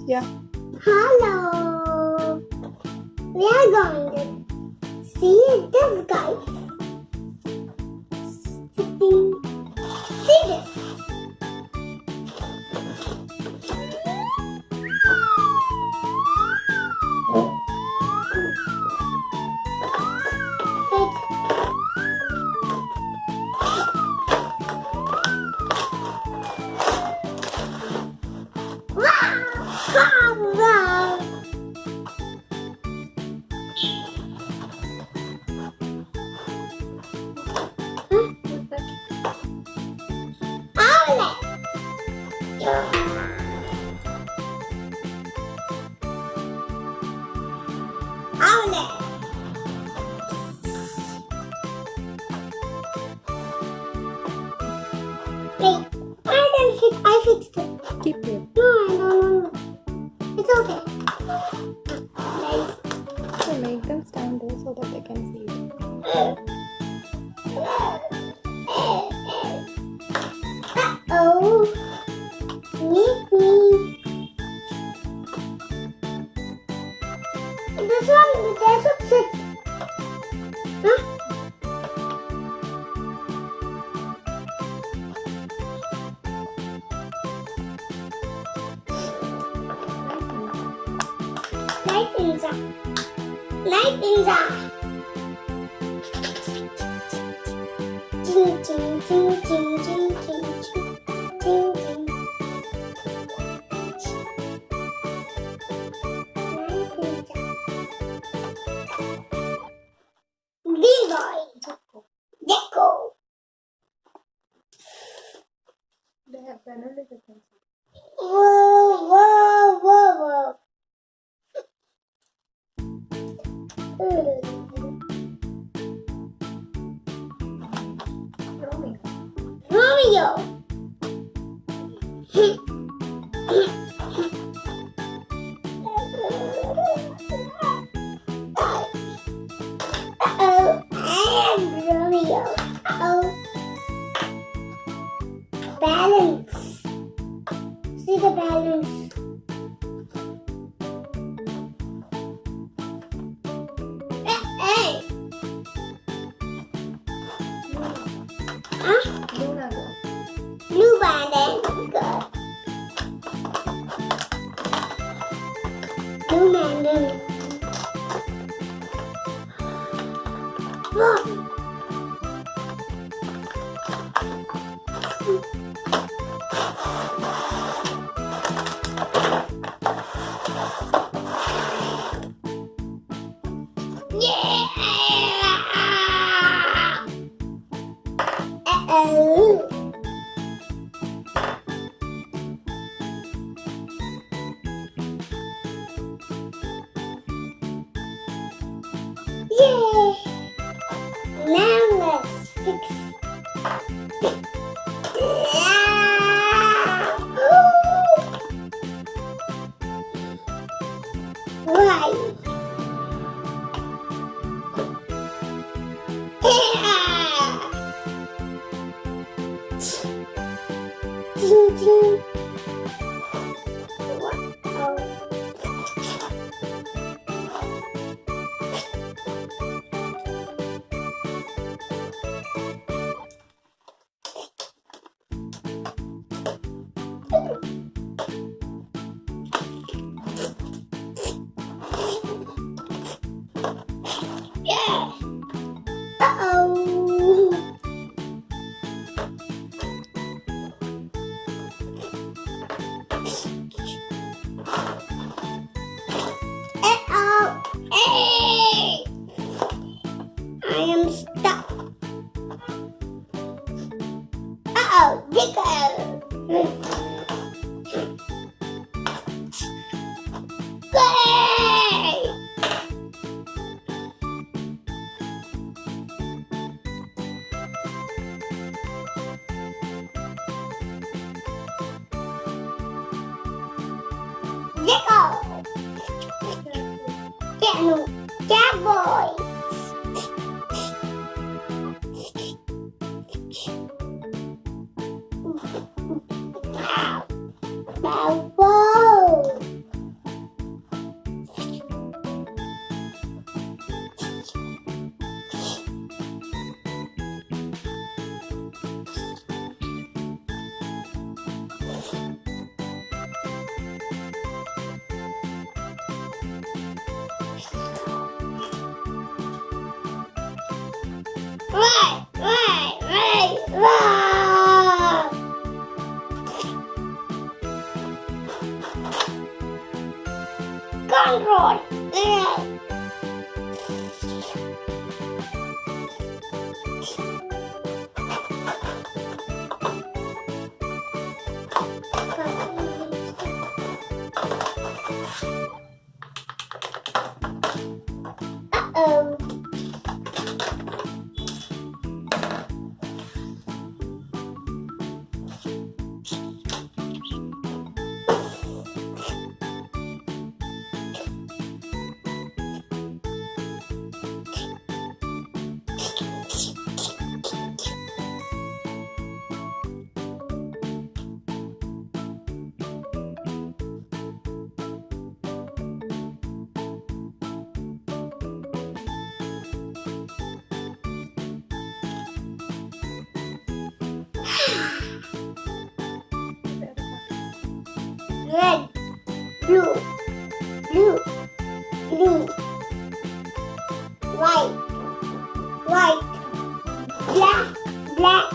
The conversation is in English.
Yeah. Hello. We are going to see this guy sitting. See this. Wow! Owlet. Owlet. Wait, I fixed it. Keep it. No. It's okay. Like, So make them stand there so that they can see it. Uh-oh. Me. This one, they should sit. Huh? Light inside. Ching, ching, ching, ching, ching, ching, ching, ching. Green boy. Gecko. They have penalty difference. Whoa. Romeo. Uh-oh, I am Romeo. Uh-oh. Balance. See the balance. Hey. Huh? Luna go. Blue bandit. Good. Blue bandit. Look. Yeah. Uh-oh. Yay! Now let's fix. Right. Ching ching. Wow. Yeah. Uh-oh. Uh-oh. Hey. I am stuck. Uh-oh. Gecko. Yay! Gecko. Cat boy. Wow. Wow. Red, red, red, red. Control. Red. Uh-oh. Red, blue, blue, green, white, white, black, black,